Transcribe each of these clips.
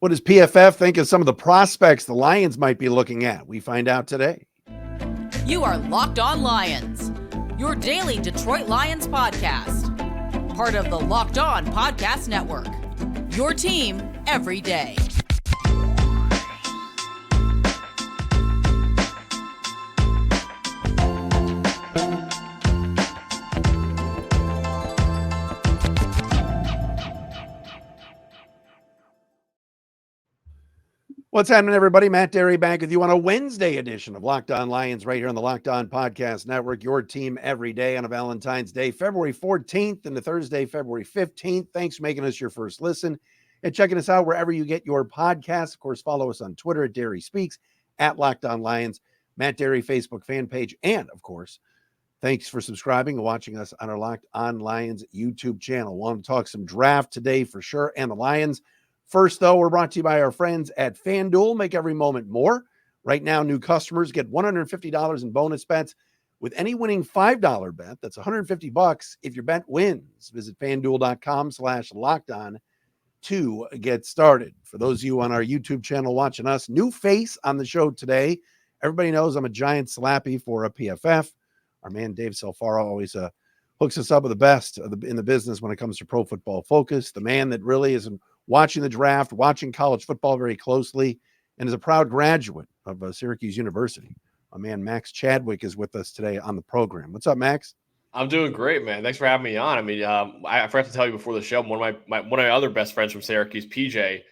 What does PFF think of some of the prospects the Lions might be looking at? We find out today. You are Locked On Lions, your daily Detroit Lions podcast. Part of the Locked On Podcast Network, your team every day. What's happening, everybody? Matt Dery back with you on a Wednesday edition of Locked On Lions right here on the Locked On Podcast Network, your team every day on a Valentine's Day, February 14th into Thursday, February 15th. Thanks for making us your first listen and checking us out wherever you get your podcasts. Of course, follow us on Twitter at Dery Speaks, at Locked On Lions, Matt Dery Facebook fan page, and, of course, thanks for subscribing and watching us on our Locked On Lions YouTube channel. Want to talk some draft today for sure, and the Lions. First, though, we're brought to you by our friends at FanDuel. Make every moment more. Right now, new customers get $150 in bonus bets with any winning $5 bet. That's $150 if your bet wins. Visit FanDuel.com/lockedon to get started. For those of you on our YouTube channel watching us, new face on the show today. Everybody knows I'm a giant slappy for a PFF. Our man Dave Salfaro always hooks us up with the best in the business when it comes to Pro Football Focus. The man that really is watching the draft, watching college football very closely, and is a proud graduate of Syracuse University. My man Max Chadwick is with us today on the program. What's up, Max? I'm doing great, man. Thanks for having me on. I mean, I forgot to tell you before the show, one of my other best friends from Syracuse, PJ,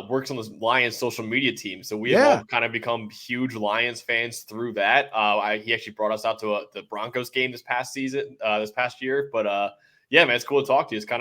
works on the Lions social media team. So we have all kind of become huge Lions fans through that. He actually brought us out to the Broncos game this past year. But yeah, man, it's cool to talk to you. It's kind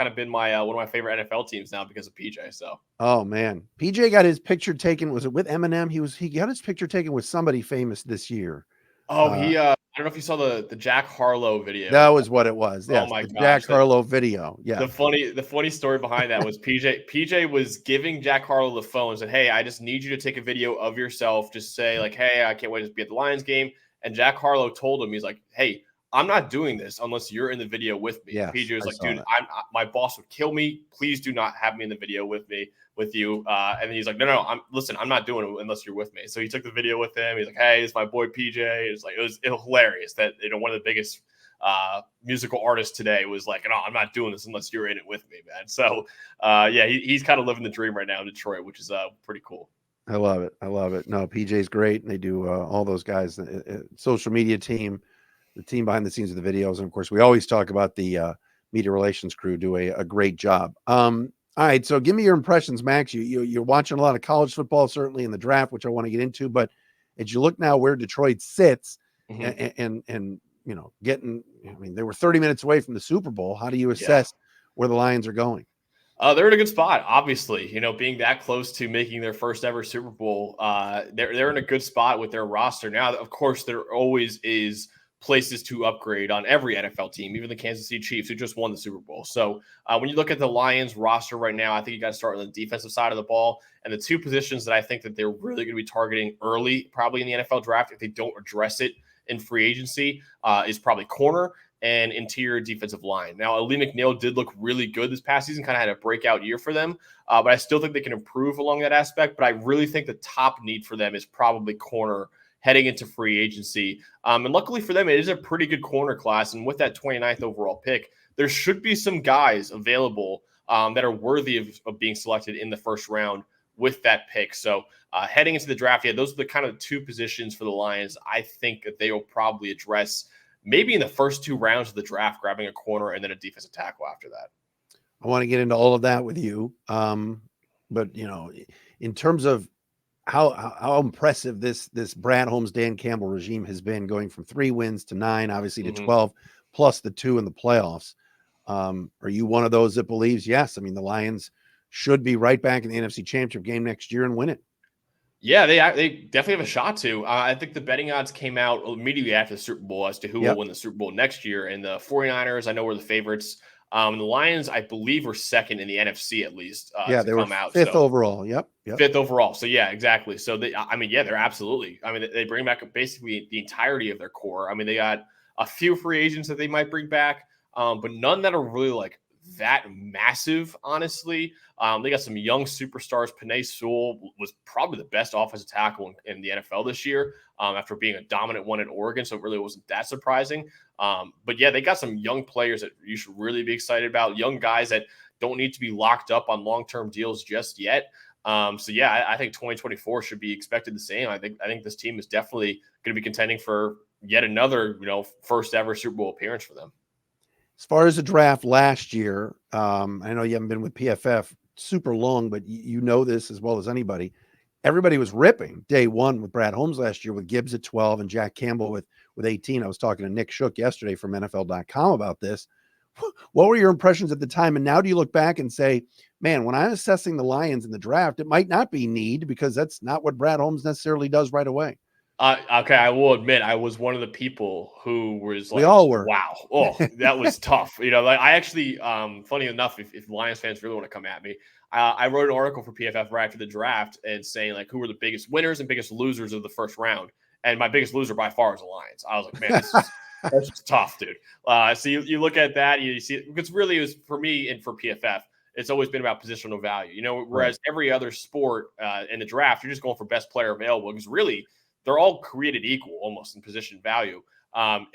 of been my one of my favorite NFL teams now because of PJ. So, oh man, PJ got his picture taken. Was it with Eminem? He got his picture taken with somebody famous this year. Oh, I don't know if you saw the Jack Harlow video. That was what it was. Yes, oh my the gosh, Jack Harlow video. Yeah. The funny story behind that was PJ was giving Jack Harlow the phone and said, "Hey, I just need you to take a video of yourself. Just say like, hey, I can't wait to be at the Lions game." And Jack Harlow told him, he's like, "Hey, I'm not doing this unless you're in the video with me." Yes, PJ was like, "Dude, my boss would kill me. Please do not have me in the video with you." And then he's like, "No, I'm not doing it unless you're with me." So he took the video with him. He's like, "Hey, it's my boy PJ." It's like it was hilarious that one of the biggest musical artists today was like, "No, I'm not doing this unless you're in it with me, man." So yeah, he's kind of living the dream right now in Detroit, which is pretty cool. I love it. No, PJ's great, and they do all those guys, social media team. The team behind the scenes of the videos. And of course, we always talk about the media relations crew do a great job. All right. So give me your impressions, Max. You're watching a lot of college football, certainly in the draft, which I want to get into, but as you look now where Detroit sits and you know, they were 30 minutes away from the Super Bowl. How do you assess where the Lions are going? They're in a good spot, obviously, being that close to making their first ever Super Bowl. They're in a good spot with their roster. Now, of course, there always is places to upgrade on every NFL team, even the Kansas City Chiefs, who just won the Super Bowl. So when you look at the Lions roster right now, I think you got to start on the defensive side of the ball. And the two positions that I think that they're really going to be targeting early, probably in the NFL draft, if they don't address it in free agency, is probably corner and interior defensive line. Now, Ali McNeil did look really good this past season, kind of had a breakout year for them, but I still think they can improve along that aspect. But I really think the top need for them is probably corner heading into free agency. And luckily for them, it is a pretty good corner class. And with that 29th overall pick, there should be some guys available that are worthy of being selected in the first round with that pick. So heading into the draft, those are the kind of two positions for the Lions I think that they will probably address maybe in the first two rounds of the draft, grabbing a corner and then a defensive tackle after that. I want to get into all of that with you. But, in terms of how impressive this Brad Holmes, Dan Campbell regime has been, going from 3 wins to 9, obviously to 12, plus the 2 in the playoffs. Are you one of those that believes, yes, the Lions should be right back in the NFC Championship game next year and win it? Yeah, they definitely have a shot to. I think the betting odds came out immediately after the Super Bowl as to who will win the Super Bowl next year. And the 49ers, I know, were the favorites. The Lions, I believe, were second in the NFC at least. They were fifth overall. Yep. Fifth overall. So yeah, exactly. So they're absolutely. They bring back basically the entirety of their core. They got a few free agents that they might bring back, but none that are really like that massive, honestly. They got some young superstars. Penei Sewell was probably the best offensive tackle in the NFL this year after being a dominant one at Oregon, so it really wasn't that surprising. But yeah, they got some young players that you should really be excited about, young guys that don't need to be locked up on long-term deals just yet. So yeah, I think 2024 should be expected the same. I think this team is definitely going to be contending for yet another, first ever Super Bowl appearance for them. As far as the draft last year, I know you haven't been with PFF super long, but you know this as well as anybody. Everybody was ripping day one with Brad Holmes last year with Gibbs at 12 and Jack Campbell with 18. I was talking to Nick Shook yesterday from NFL.com about this. What were your impressions at the time? And now do you look back and say, man, when I'm assessing the Lions in the draft, it might not be need because that's not what Brad Holmes necessarily does right away. Okay, I will admit I was one of the people who was like, we all were. Wow, that was tough. I actually, funny enough, if Lions fans really want to come at me, I wrote an article for PFF right after the draft and saying like who were the biggest winners and biggest losers of the first round. And my biggest loser by far is the Lions. I was like, man, that's just tough, dude. So you look at that, you see it, because really it was for me and for PFF. It's always been about positional value, whereas every other sport in the draft, you're just going for best player available because really they're all created equal almost in position value.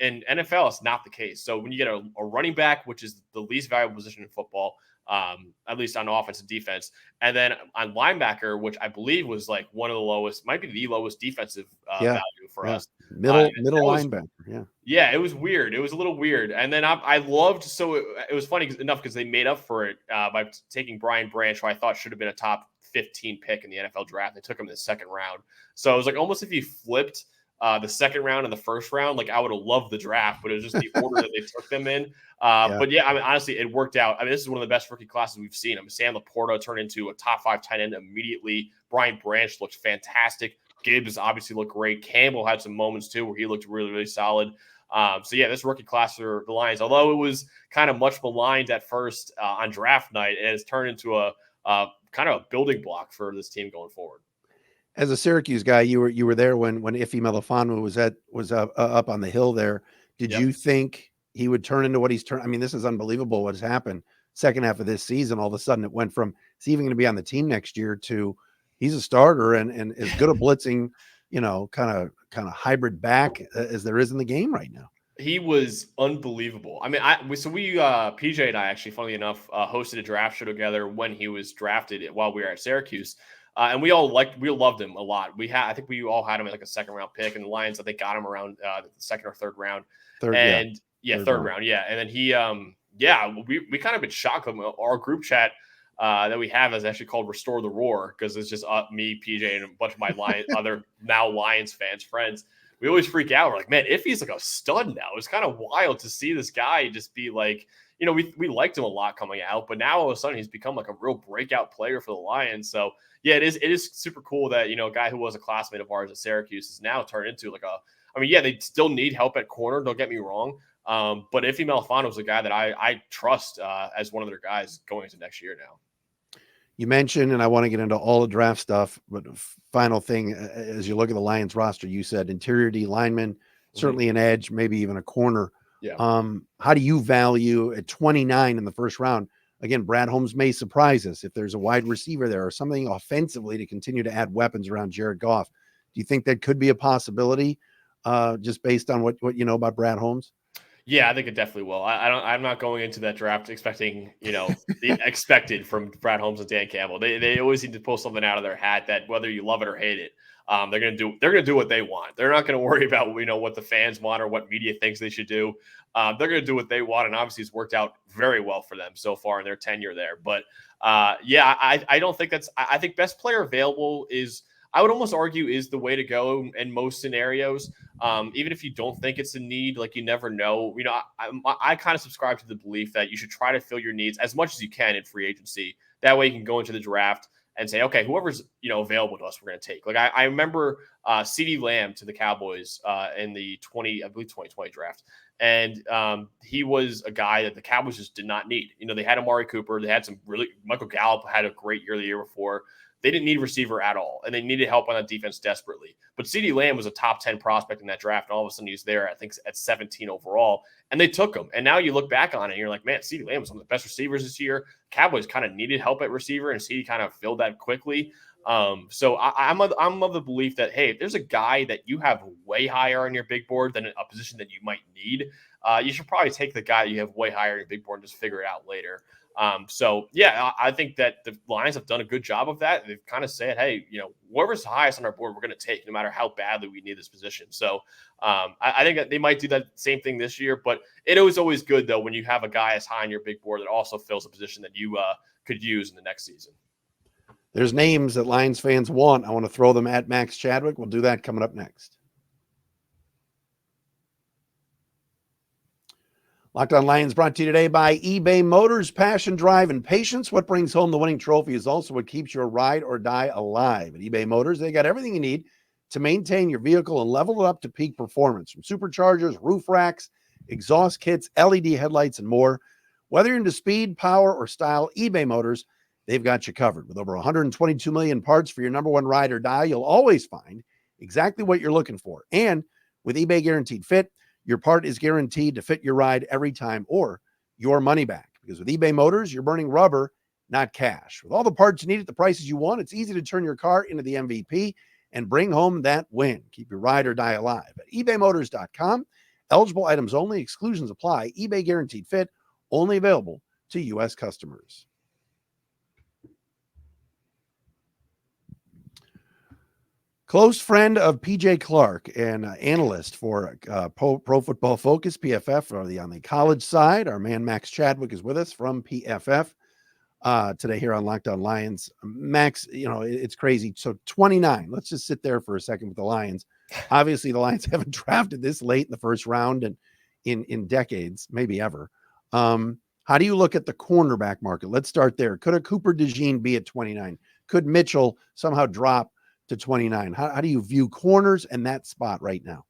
In NFL, it's not the case. So when you get a running back, which is the least valuable position in football, at least on offense and defense, and then on linebacker, which I believe was like one of the lowest, might be the lowest defensive value for us. Middle linebacker. Yeah, it was weird. It was a little weird. And then I loved, so it was funny enough because they made up for it by taking Brian Branch, who I thought should have been a top 15 pick in the NFL draft. They took him in the second round. So it was like almost if you flipped the second round and the first round, like I would have loved the draft, but it was just the order that they took them in. But yeah, I mean, honestly, it worked out. I mean, this is one of the best rookie classes we've seen. I mean, Sam Laporta turned into a top 5 tight end immediately. Brian Branch looked fantastic. Gibbs obviously looked great. Campbell had some moments too where he looked really, really solid. So yeah, this rookie class for the Lions, although it was kind of much maligned at first on draft night, it has turned into a kind of a building block for this team going forward. As a Syracuse guy, you were there when Ife Melifonwu was up on the hill there. Did you think he would turn into what he's turned? I mean, this is unbelievable what's happened. Second half of this season, all of a sudden it went from he's even going to be on the team next year to he's a starter and as good a blitzing, kind of hybrid back as there is in the game right now. He was unbelievable. I mean, PJ and I actually, funnily enough, hosted a draft show together when he was drafted while we were at Syracuse. And we loved him a lot. I think we all had him in like a second round pick, and the Lions, I think, got him around the second or third round. Third round. Yeah. And then he, we kind of been shocked. Our group chat that we have is actually called Restore the Roar because it's just me, PJ, and a bunch of my other now Lions fans, friends. We always freak out. We're like, man, if he's like a stud now, it's kind of wild to see this guy just be like, we liked him a lot coming out, but now all of a sudden he's become like a real breakout player for the Lions. So yeah, it is super cool that, a guy who was a classmate of ours at Syracuse is now turned into they still need help at corner. Don't get me wrong. But Ife Melifonwu is a guy that I trust as one of their guys going into next year now. You mentioned, and I want to get into all the draft stuff, but final thing, as you look at the Lions roster, you said interior D lineman, certainly an edge, maybe even a corner. Yeah. How do you value at 29 in the first round? Again, Brad Holmes may surprise us if there's a wide receiver there or something offensively to continue to add weapons around Jared Goff. Do you think that could be a possibility just based on what you know about Brad Holmes? Yeah, I think it definitely will. I'm not going into that draft expecting, the expected from Brad Holmes and Dan Campbell. They always need to pull something out of their hat that whether you love it or hate it, they're gonna do what they want. They're not gonna worry about what the fans want or what media thinks they should do. They're gonna do what they want, and obviously it's worked out very well for them so far in their tenure there. But I don't think I think best player available is, I would almost argue, is the way to go in most scenarios. Even if you don't think it's a need, like you never know. I kind of subscribe to the belief that you should try to fill your needs as much as you can in free agency. That way you can go into the draft and say, okay, whoever's, available to us, we're going to take. Like I remember CeeDee Lamb to the Cowboys in the 2020 draft. And he was a guy that the Cowboys just did not need. They had Amari Cooper. They had Michael Gallup had a great year the year before. They didn't need receiver at all, and they needed help on that defense desperately. But CeeDee Lamb was a top 10 prospect in that draft, and all of a sudden he's there, I think, at 17 overall, and they took him. And now you look back on it, and you're like, man, CeeDee Lamb was one of the best receivers this year. Cowboys kind of needed help at receiver, and CeeDee kind of filled that quickly. So I'm of the belief that, hey, if there's a guy that you have way higher on your big board than a position that you might need, you should probably take the guy you have way higher on your big board and just figure it out later. So yeah, I think that the Lions have done a good job of that. They've kind of said, hey, whoever's highest on our board, we're going to take no matter how badly we need this position. So I think that they might do that same thing this year, but it was always good though, when you have a guy as high on your big board that also fills a position that you could use in the next season. There's names that Lions fans want. I want to throw them at Max Chadwick. We'll do that coming up next. Locked On Lions brought to you today by eBay Motors. Passion, drive, and patience. What brings home the winning trophy is also what keeps your ride or die alive. At eBay Motors, they got everything you need to maintain your vehicle and level it up to peak performance. From superchargers, roof racks, exhaust kits, LED headlights, and more. Whether you're into speed, power, or style, eBay Motors, they've got you covered. With over 122 million parts for your number one ride or die, you'll always find exactly what you're looking for. And with eBay Guaranteed Fit, your part is guaranteed to fit your ride every time or your money back. Because with eBay Motors, you're burning rubber, not cash. With all the parts you need at the prices you want, it's easy to turn your car into the MVP and bring home that win. Keep your ride or die alive at ebaymotors.com. Eligible items only. Exclusions apply. eBay Guaranteed Fit, only available to U.S. customers. Close friend of PJ Clark and analyst for Pro Football Focus, PFF, on the college side. Our man Max Chadwick is with us from PFF today here on Locked On Lions. Max, it's crazy. So 29, let's just sit there for a second with the Lions. Obviously, the Lions haven't drafted this late in the first round and in decades, maybe ever. How do you look at the cornerback market? Let's start there. Could a Cooper DeJean be at 29? Could Mitchell somehow drop to 29? How do you view corners and that spot right now?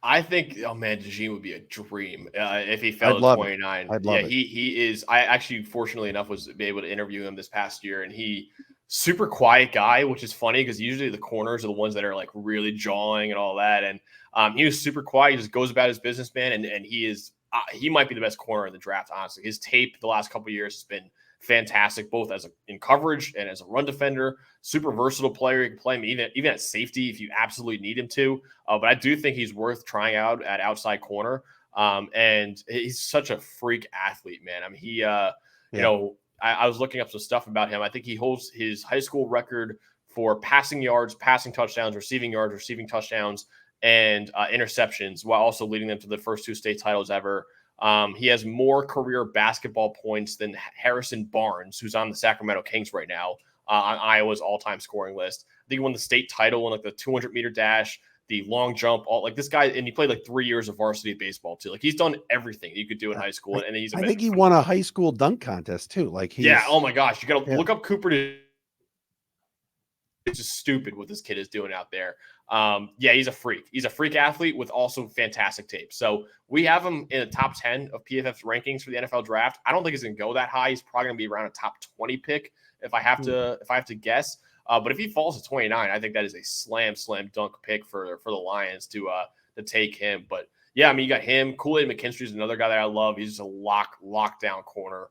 I think, DeJean would be a dream if he fell at 29. I'd love it. He is. I actually, fortunately enough, was able to interview him this past year, and he super quiet guy, which is funny because usually the corners are the ones that are like really jawing and all that. And he was super quiet. He just goes about his business, man. And he is. He might be the best corner in the draft, honestly. His tape the last couple of years has been fantastic, both as in coverage and as a run defender. Super versatile player. You can play him even at safety if you absolutely need him to. But I do think he's worth trying out at outside corner. And he's such a freak athlete, man. I mean, I was looking up some stuff about him. I think he holds his high school record for passing yards, passing touchdowns, receiving yards, receiving touchdowns, and interceptions, while also leading them to the first 2 state titles ever. He has more career basketball points than Harrison Barnes, who's on the Sacramento Kings right now, on Iowa's all-time scoring list. I think he won the state title in like the 200-meter dash, the long jump, all like this guy, and he played like 3 years of varsity baseball too. Like he's done everything you could do in high school, and I think he won a high school dunk contest too. Oh my gosh, you got to look up Cooper. It's just stupid what this kid is doing out there. He's a freak. He's a freak athlete with also fantastic tape. So we have him in the top 10 of PFF's rankings for the NFL draft. I don't think he's going to go that high. He's probably going to be around a top 20 pick if I have to guess. But if he falls to 29, I think that is a slam dunk pick for the Lions to take him. But yeah, I mean, you got him. Kool-Aid McKinstry is another guy that I love. He's just a lockdown corner.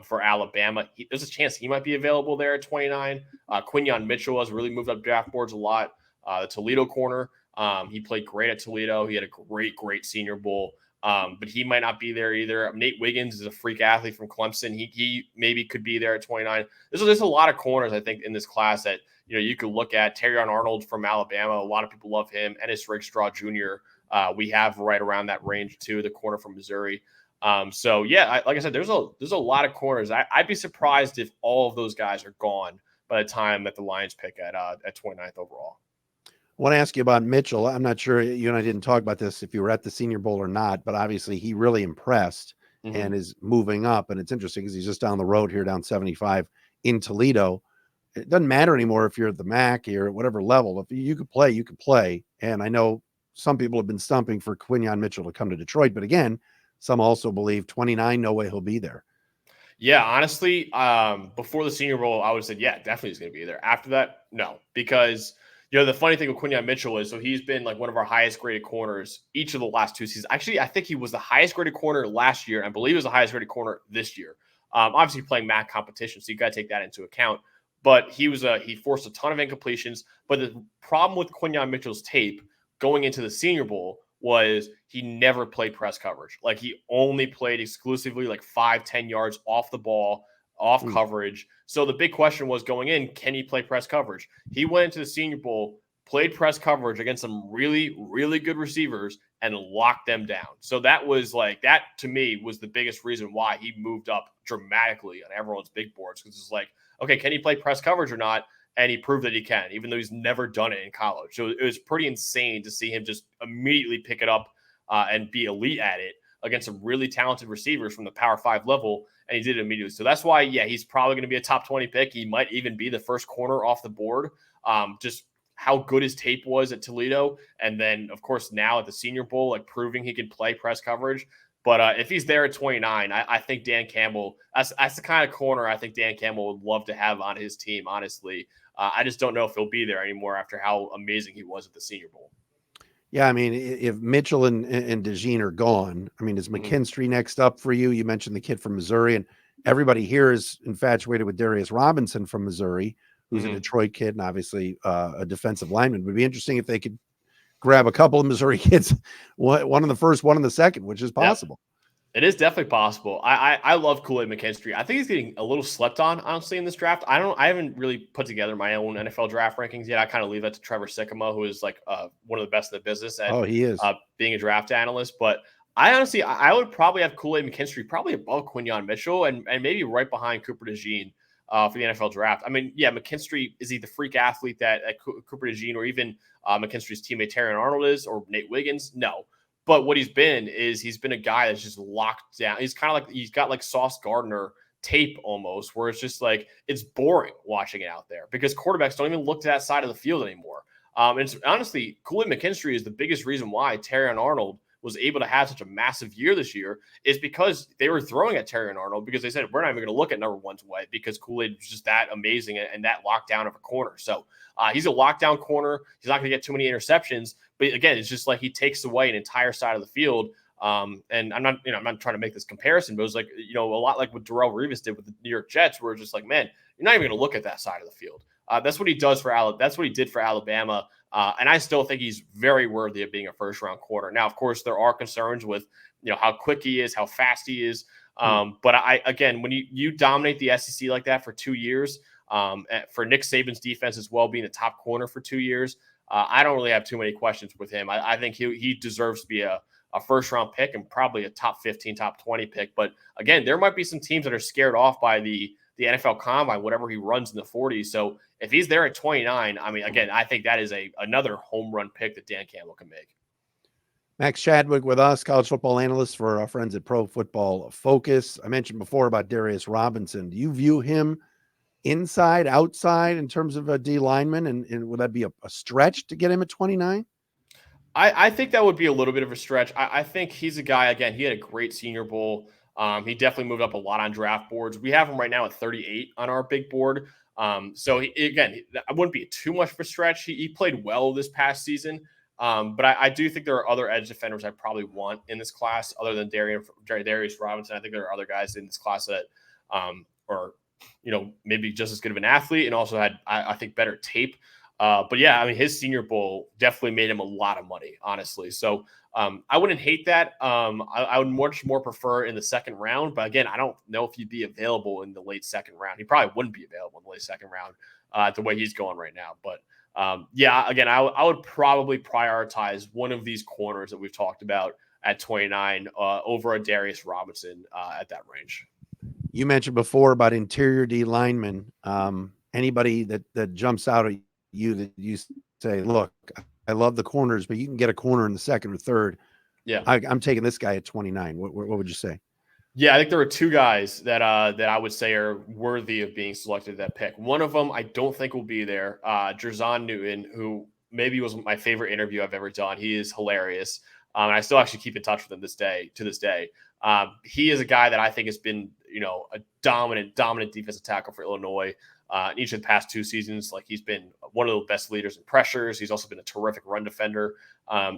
For Alabama, there's a chance he might be available there at 29. Quinyon Mitchell has really moved up draft boards a lot. The Toledo corner, he played great at Toledo. He had a great Senior Bowl, but he might not be there either. Nate Wiggins is a freak athlete from Clemson. He maybe could be there at 29. There's a lot of corners, I think, in this class that you could look at. Terrion Arnold from Alabama, a lot of people love him. Ennis Rakestraw Jr. We have right around that range too. The corner from Missouri. Like I said, there's a lot of corners. I'd be surprised if all of those guys are gone by the time that the Lions pick at 29th overall. I want to ask you about Mitchell. I'm not sure you and I didn't talk about this if you were at the Senior Bowl or not, but obviously he really impressed and is moving up. And it's interesting because he's just down the road here, down 75 in Toledo. it doesn't matter anymore if you're at the MAC or at whatever level. If you could play, you could play. And I know some people have been stumping for Quinyon Mitchell to come to Detroit, but again, some also believe 29, no way he'll be there. Yeah, honestly, before the Senior Bowl, I would have said, yeah, definitely he's going to be there. After that, no, because the funny thing with Quinyon Mitchell is, so he's been like one of our highest graded corners each of the last 2 seasons. Actually, I think he was the highest graded corner last year, and I believe he was the highest graded corner this year. Obviously playing MAC competition, so you got to take that into account. But he forced a ton of incompletions. But the problem with Quinyon Mitchell's tape going into the Senior Bowl was he never played press coverage. Like he only played exclusively like 5-10 yards off the ball, off coverage. So the big question was going in, can he play press coverage? He went into the Senior Bowl, played press coverage against some really, really good receivers and locked them down. So that to me was the biggest reason why he moved up dramatically on everyone's big boards. Because it's like, okay, can he play press coverage or not? And he proved that he can, even though he's never done it in college. So it was pretty insane to see him just immediately pick it up and be elite at it against some really talented receivers from the Power 5 level, and he did it immediately. So that's why, yeah, he's probably going to be a top 20 pick. He might even be the first corner off the board. Just how good his tape was at Toledo, and then, of course, now at the Senior Bowl, like proving he can play press coverage. But if he's there at 29, I think Dan Campbell, that's the kind of corner I think Dan Campbell would love to have on his team, honestly. I just don't know if he'll be there anymore after how amazing he was at the Senior Bowl. Yeah, I mean, if Mitchell and DeJean are gone, I mean, is McKinstry next up for you? You mentioned the kid from Missouri, and everybody here is infatuated with Darius Robinson from Missouri, who's a Detroit kid and obviously a defensive lineman. It would be interesting if they could grab a couple of Missouri kids, one in the first, one in the second, which is possible. Yep. It is definitely possible. I love Kool-Aid McKinstry. I think he's getting a little slept on, honestly, in this draft. I haven't really put together my own NFL draft rankings yet. I kind of leave that to Trevor Sycamore, who is like one of the best in the business at he is. Being a draft analyst. But I would probably have Kool-Aid McKinstry probably above Quinyon Mitchell and maybe right behind Cooper DeJean for the NFL draft. I mean, yeah, McKinstry, is he the freak athlete that Cooper DeJean or even McKinstry's teammate Terry Arnold is, or Nate Wiggins? No. But what he's been a guy that's just locked down. He's kind of like, he's got like Sauce Gardner tape almost, where it's just like, it's boring watching it out there because quarterbacks don't even look to that side of the field anymore. And honestly, Kool-Aid McKinstry is the biggest reason why Terry Arnold was able to have such a massive year this year, is because they were throwing at Terry Arnold because they said, we're not even going to look at number one's way because Kool-Aid was just that amazing and that lockdown of a corner. So he's a lockdown corner. He's not going to get too many interceptions. But again, it's just like he takes away an entire side of the field. And I'm not trying to make this comparison, but it was like, a lot like what Darrelle Revis did with the New York Jets, where it's just like, man, you're not even going to look at that side of the field. That's what he does for Alabama. That's what he did for Alabama. And I still think he's very worthy of being a first-round corner. Now, of course, there are concerns with, how quick he is, how fast he is. But when you dominate the SEC like that for 2 years, for Nick Saban's defense as well, being a top corner for 2 years, I don't really have too many questions with him. I think he deserves to be a first-round pick and probably a top 15, top 20 pick. But again, there might be some teams that are scared off by the NFL Combine, whatever he runs in the 40s. So if he's there at 29, I mean, again, I think that is another home run pick that Dan Campbell can make. Max Chadwick with us, college football analyst for our friends at Pro Football Focus. I mentioned before about Darius Robinson. Do you view him inside, outside in terms of a D lineman? And would that be a stretch to get him at 29? I think that would be a little bit of a stretch. I think he's a guy, again, he had a great Senior Bowl. He definitely moved up a lot on draft boards. We have him right now at 38 on our big board. So I wouldn't be too much of a stretch. He played well this past season. But I do think there are other edge defenders I probably want in this class other than Darius Robinson. I think there are other guys in this class that are, maybe just as good of an athlete and also had, I think, better tape. But yeah, I mean, his Senior Bowl definitely made him a lot of money, honestly. So I wouldn't hate that. I would much more prefer in the second round. But again, I don't know if he'd be available in the late second round. He probably wouldn't be available in the late second round the way he's going right now. But again, I would probably prioritize one of these corners that we've talked about at 29 over a Darius Robinson at that range. You mentioned before about interior D linemen. Anybody that jumps out at you that you say, look, I love the corners, but you can get a corner in the second or third. Yeah, I'm taking this guy at 29. What would you say? Yeah, I think there were two guys that I would say are worthy of being selected at that pick. One of them I don't think will be there. Jerzon Newton, who maybe was my favorite interview I've ever done. He is hilarious. And I still actually keep in touch with him to this day. He is a guy that I think has been, a dominant defensive tackle for Illinois in each of the past 2 seasons. Like, he's been one of the best leaders in pressures. He's also been a terrific run defender.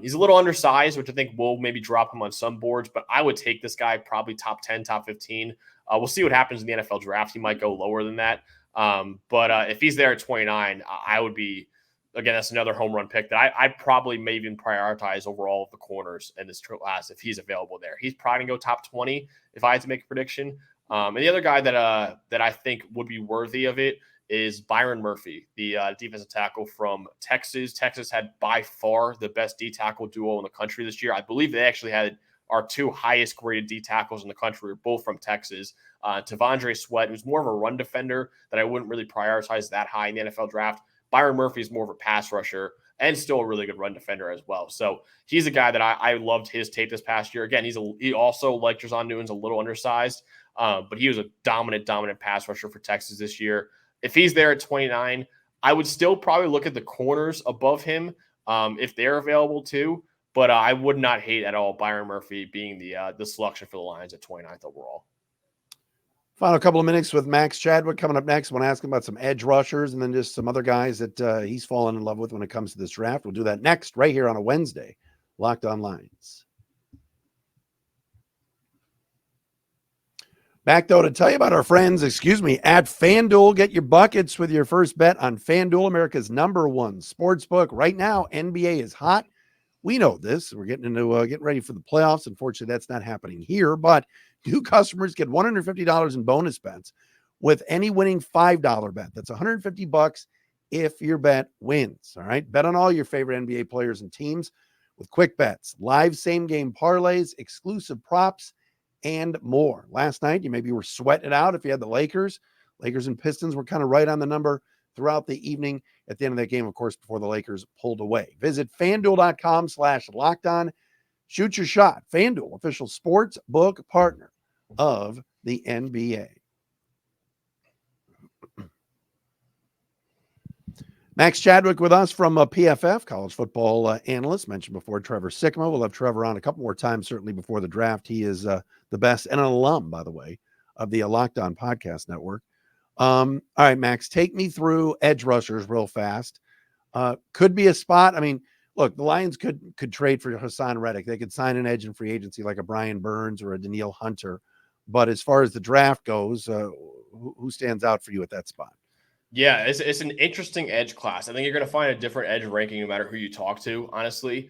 He's a little undersized, which I think will maybe drop him on some boards, but I would take this guy probably top 10, top 15. We'll see what happens in the NFL draft. He might go lower than that. But if he's there at 29, I would be, again, that's another home run pick that I'd probably maybe even prioritize over all of the corners in this class if he's available there. He's probably going to go top 20 if I had to make a prediction. And the other guy that I think would be worthy of it is Byron Murphy, the defensive tackle from Texas. Texas had by far the best D tackle duo in the country this year. I believe they actually had our 2 highest graded D tackles in the country, both from Texas. Tavondre Sweat, who's more of a run defender that I wouldn't really prioritize that high in the NFL draft. Byron Murphy is more of a pass rusher and still a really good run defender as well. So he's a guy that I loved his tape this past year. Again, he also, like Jerzon Newton's, a little undersized, but he was a dominant pass rusher for Texas this year. If he's there at 29, I would still probably look at the corners above him if they're available too. But I would not hate at all Byron Murphy being the selection for the Lions at 29th overall. Final couple of minutes with Max Chadwick coming up next. I want to ask him about some edge rushers and then just some other guys that he's fallen in love with when it comes to this draft. We'll do that next right here on a Wednesday. Locked On Lions. Back, though, to tell you about our friends, at FanDuel. Get your buckets with your first bet on FanDuel, America's #1 sportsbook. Right now, NBA is hot. We know this. We're getting ready for the playoffs. Unfortunately, that's not happening here, but new customers get $150 in bonus bets with any winning $5 bet. That's $150 if your bet wins. All right. Bet on all your favorite NBA players and teams with quick bets, live same game parlays, exclusive props, and more. Last night, you maybe were sweating it out if you had the Lakers. Lakers and Pistons were kind of right on the number throughout the evening. At the end of that game, of course, before the Lakers pulled away. Visit FanDuel.com/lockedon. Shoot your shot. FanDuel, official sports book partner of the NBA. Max Chadwick with us from PFF, college football analyst. Mentioned before, Trevor Sickma. We'll have Trevor on a couple more times, certainly before the draft. He is the best and an alum, by the way, of the Locked On Podcast Network. All right, Max, take me through edge rushers real fast. Could be a spot. I mean, look, the Lions could trade for Hassan Reddick. They could sign an edge in free agency like a Brian Burns or a Daniil Hunter. But as far as the draft goes, who stands out for you at that spot? Yeah, it's an interesting edge class. I think you're going to find a different edge ranking no matter who you talk to, honestly.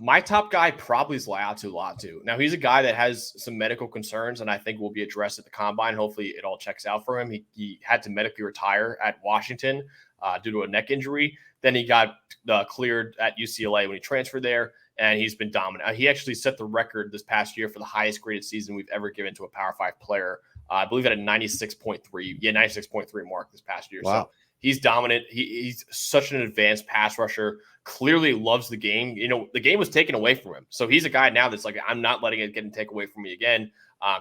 My top guy probably is Laiatu Latu. Now, he's a guy that has some medical concerns, and I think will be addressed at the combine. Hopefully, it all checks out for him. He had to medically retire at Washington due to a neck injury. Then he got cleared at UCLA when he transferred there, and he's been dominant. He actually set the record this past year for the highest graded season we've ever given to a Power 5 player. I believe at a 96.3. Yeah, 96.3 mark this past year. Wow. So he's dominant. He's such an advanced pass rusher. Clearly loves the game. The game was taken away from him. So he's a guy now that's like, I'm not letting it get and take away from me again.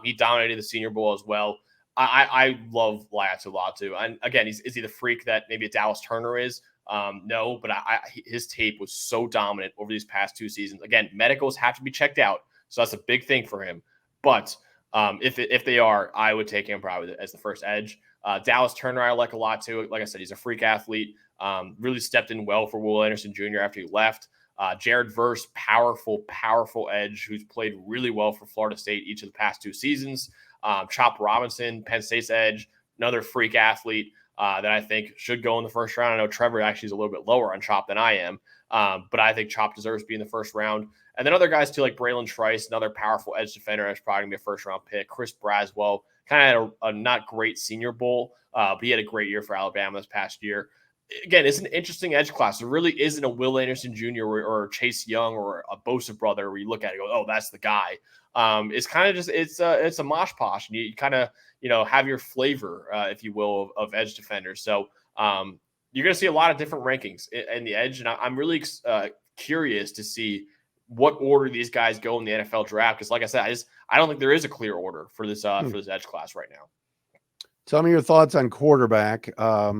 He dominated the Senior Bowl as well. I love Laiatu Latu. And again, is he the freak that maybe a Dallas Turner is? No, but his tape was so dominant over these past 2 seasons. Again, medicals have to be checked out. So that's a big thing for him. But if they are, I would take him probably as the first edge. Dallas Turner, I like a lot too. Like I said, he's a freak athlete. Really stepped in well for Will Anderson Jr. after he left. Jared Verse, powerful edge who's played really well for Florida State each of the past 2 seasons. Chop Robinson, Penn State's edge, another freak athlete that I think should go in the first round. I know Trevor actually is a little bit lower on Chop than I am, but I think Chop deserves to be in the first round. And then other guys too, like Braylon Trice, another powerful edge defender. That's probably going to be a first-round pick. Chris Braswell kind of had a not great Senior Bowl, but he had a great year for Alabama this past year. Again, it's an interesting edge class. There really isn't a Will Anderson Jr. or Chase Young or a Bosa brother where you look at it and go, oh, that's the guy. It's kind of just it's a mosh posh, and you kind of have your flavor, if you will, of edge defenders. So you're going to see a lot of different rankings in the edge, and I'm really curious to see what order these guys go in the NFL draft. Because like I said, I don't think there is a clear order for this edge class right now. Tell me your thoughts on quarterback. How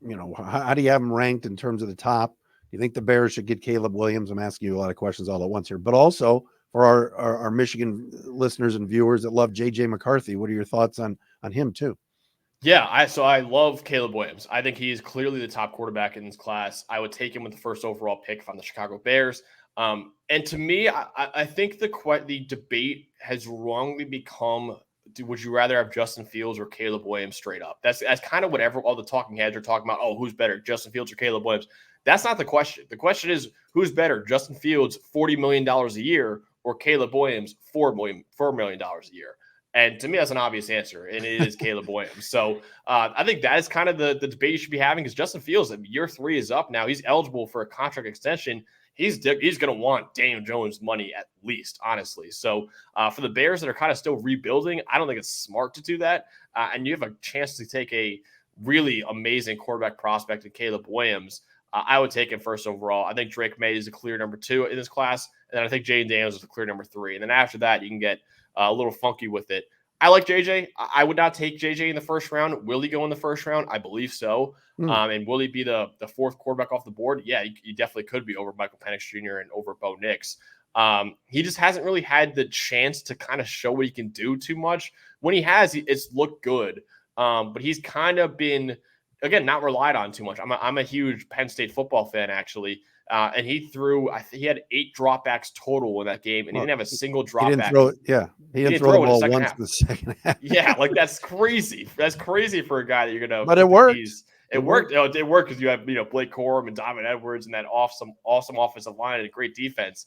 do you have them ranked in terms of the top? Do you think the Bears should get Caleb Williams? I'm asking you a lot of questions all at once here, but also for our Michigan listeners and viewers that love JJ McCarthy, what are your thoughts on him too? Yeah, I love Caleb Williams. I think he is clearly the top quarterback in this class. I would take him with the first overall pick if I'm the Chicago Bears. And to me, I think the debate has wrongly become, would you rather have Justin Fields or Caleb Williams straight up? That's kind of whatever all the talking heads are talking about. Oh, who's better, Justin Fields or Caleb Williams? That's not the question. The question is, who's better, Justin Fields, $40 million a year, or Caleb Williams, $4 million a year? And to me, that's an obvious answer, and it is Caleb Williams. So I think that is kind of the debate you should be having, because Justin Fields, year 3 is up now. He's eligible for a contract extension. He's going to want Daniel Jones money at least, honestly. So for the Bears that are kind of still rebuilding, I don't think it's smart to do that. And you have a chance to take a really amazing quarterback prospect in Caleb Williams. I would take him first overall. I think Drake May is a clear number 2 in this class. And then I think Jaden Daniels is a clear number 3. And then after that, you can get a little funky with it. I like JJ. I would not take JJ in the first round. Will he go in the first round? I believe so. And will he be the 4th quarterback off the board? Yeah, he definitely could be over Michael Penix Jr. and over Bo Nix. He just hasn't really had the chance to kind of show what he can do too much. When he has, it's looked good. But he's kind of been, again, not relied on too much. I'm a huge Penn State football fan, actually. And he had 8 dropbacks total in that game, and he didn't have a single dropback. He didn't throw the ball once in the second half. Yeah, like that's crazy. That's crazy for a guy that you're gonna. But it worked. It worked. It worked because you have Blake Corum and Donovan Edwards and that awesome offensive line and a great defense.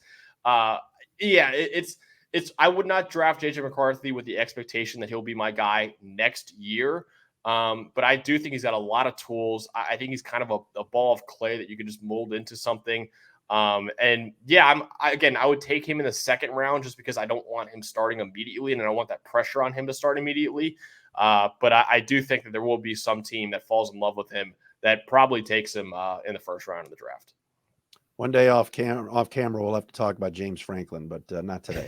It's. I would not draft JJ McCarthy with the expectation that he'll be my guy next year. But I do think he's got a lot of tools. I think he's kind of a ball of clay that you can just mold into something. I would take him in the 2nd round just because I don't want him starting immediately, and I don't want that pressure on him to start immediately. But I do think that there will be some team that falls in love with him that probably takes him in the 1st round of the draft. One day off camera, we'll have to talk about James Franklin, but not today.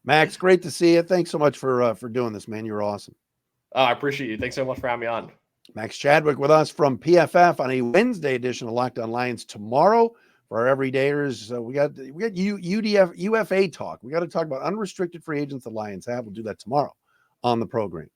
Max, great to see you. Thanks so much for doing this, man. You're awesome. I appreciate you. Thanks so much for having me on. Max Chadwick with us from PFF on a Wednesday edition of Locked On Lions. Tomorrow for our everydayers, we got UFA talk. We got to talk about unrestricted free agents the Lions have. We'll do that tomorrow on the program.